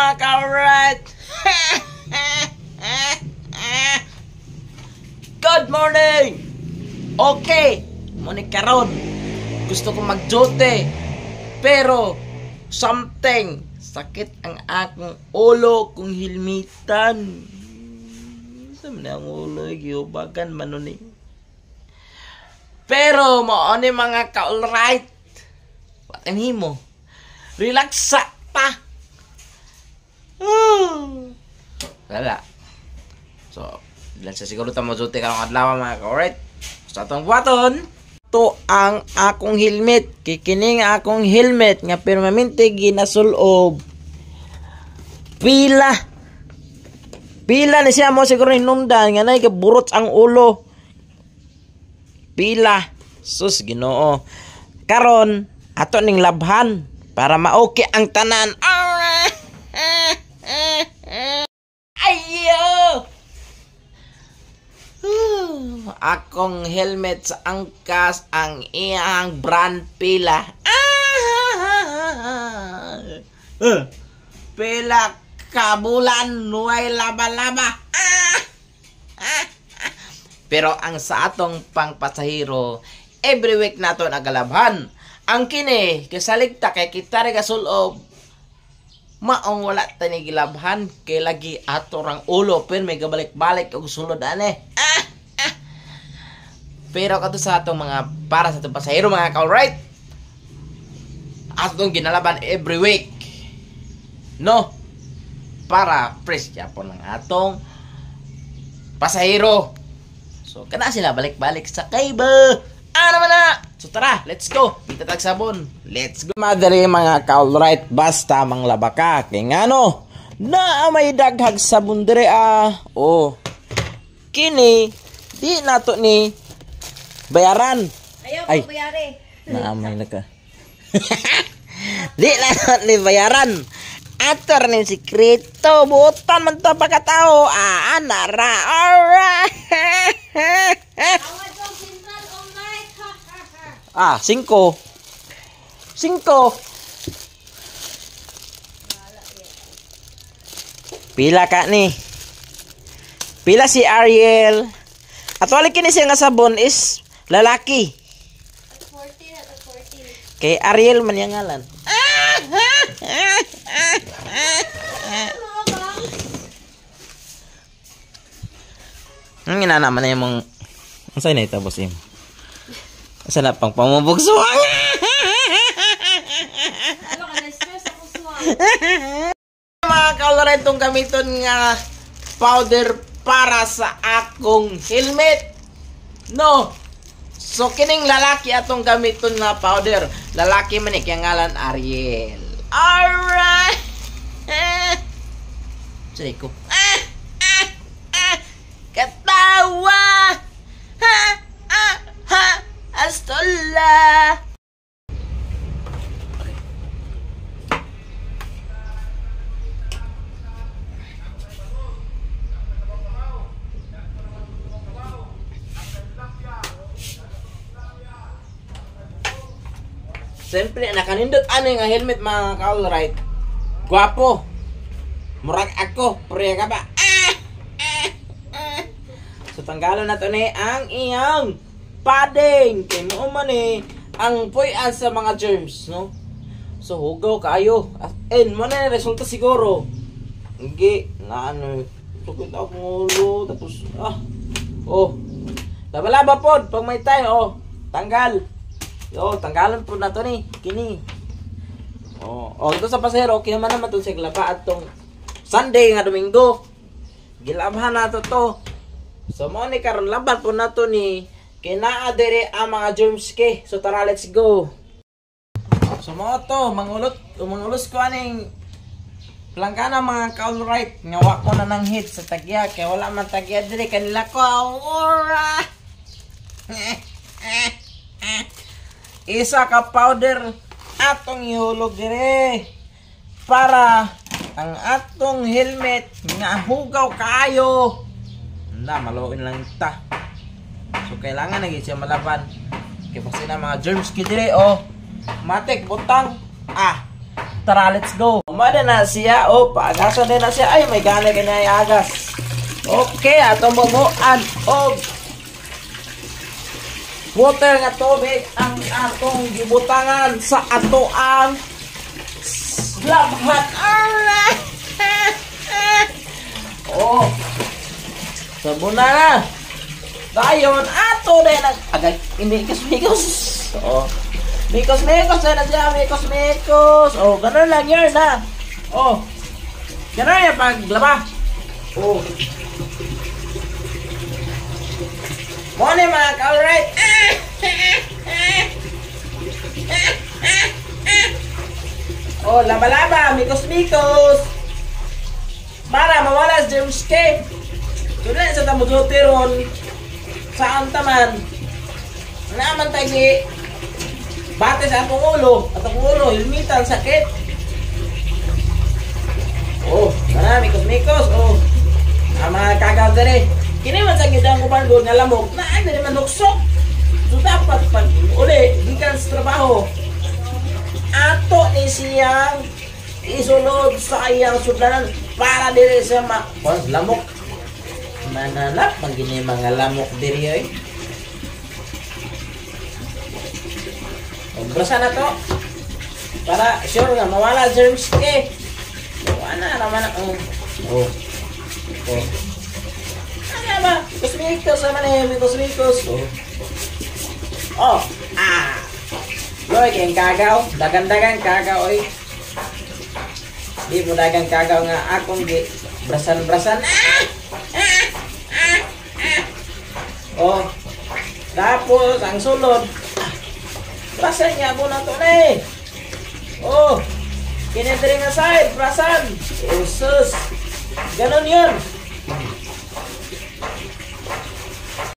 mga ka-alright. Good morning. Okay, muna karon gusto ko mag-jote, pero something sakit ang akong ulo kung hilmitan. Saan na ang ulo, giubagan man ni. Pero maoni mga ka-alright, patin mo, relax sa ta. Wala. So, ilan sa siguro ta majuti karong adlaw mga ka-alright. Sa atong buhaton, to ang akong helmet. Kikining akong helmet nga permanente ginasulob. Pila ni siya mo siguro inundan nga nay kaburot ang ulo. Pila. Sus Ginoo. Karon ato ning labhan para ma-okay ang tanan. Ayo. Akong helmet sa angkas ang iyang brand pila. Pila kabulan nuay laba-laba. Pero ang sa atong pangpasahero, every week nato nagalabhan. Ang kini kasaligta kay kita rin kasulob, maong wala tani gilabhan kay lagi ato rang ulo pero may gabalik-balik og sulod ane. Pero kato sa atong mga para sa atong pasahero mga ka-alright, atong ginalaban every week, no, para fresh yapon ng atong pasahero. So kana sila balik-balik sa kaiba. Ano man na? So tara, let's go. Itatag sabon. Let's go. Madali mga ka-alright, basta manglaba ka. Kaya nga no, na may daghag sabon dire oh. Kini di nato ni bayaran. Ayaw ko bayari. Naamay na ka. Di nato ni bayaran. Ator ni sikreto. Buotan man ta pagkatao. Anara. Alright. 5. 5. Pila ka ni? Pila si Ariel? At wala kini siya nga sabon is lalaki. 40. Kay Ariel man yung ngalan. Ang inanaman na yung mong... Ang sa'yo na itabos yung... Asa na pang pamubugsuang. Mga ka-alright, itong gamiton nga powder para sa akong helmet, no. So kining lalaki atong gamiton nga powder. Lalaki man kaya ngalan Ariel. Alright. Say ko. Katawa. Astola. Siyempre, nakanindot ano nga helmet mga ka-alright. Gwapo. Murag ako. Priya ka ba? So, tanggalan na to ni ang iyang padding. Kaya mo man ang puyan sa mga germs, no? So, hugaw kayo. And, mo na resulta siguro. Hindi, na ano, sukit akong ulo. Tapos, oh. Laba-laba po. Pag may tayo, tanggal. Tanggalan po na to ni. Kini. Ito sa pasahero, okay naman naman itong siglaba at itong Sunday nga Domingo. Gilabhan na to. So, mo ni karon laban po na to ni kinaadere ang mga germs ke. So, tara, let's go. So, mo to, mangulos ko aning planggana mga ka-alright. Ngawa ko na ng hit sa tagya. Kaya wala man tagya dire kanila ko. Alright. Isa ka powder atong ihulog dire para ang atong helmet nga hugaw kayo na maluin lang ta. So kailangan na siya malaban kay basta na mga germs ki dire matik butang tara let's go. Umada na siya. O, paagasan din na siya. Ay, may gana kanya agas. Okay, ato mamuan. O, water nga tubig ang atong gibutangan sa atoang labhat. Alright! Oh, sabon na. Dayon, ato din ang agad, mikos-mikos. Oh, mikos-mikos na siya, mikos-mikos. Oh, ganun lang yun na. Oh, ganun yung paglaba. Oh, muna mga ka-alright. Oh, laba-laba, mikos-mikos. Para mawala sa germs cake. Tunay sa tamuduteron. Saan taman? Naman tayo bate sa atong ulo. Atong ulo, hilmitan, sakit. Oh, marami mikos-mikos. Oh, mga kagaw dere. Kini man sa gidang uban nga lamok. Naan dere man luksok. So dapat pag uli, gikan sa trabaho. Ato ni siyang isunod sa iyang sudlanan para diri sa lamok. Mananap, magini mga lamok diri ay. Brasa na to. Para sure nga mawala germs ke. Wala naman ang oh. Oh. Ano ba? Mikos naman eh, mikos. Oh. Oh. Ah. Loy kayong kagaw, dagan-dagan kagaw oy. Di mo dagang kagaw nga akong gi brasan-brasan. Oh. Tapos ang sulod. Brasan niya mo na to na. Oh. Kinedring na side, brasan. Jesus. Ganon yun.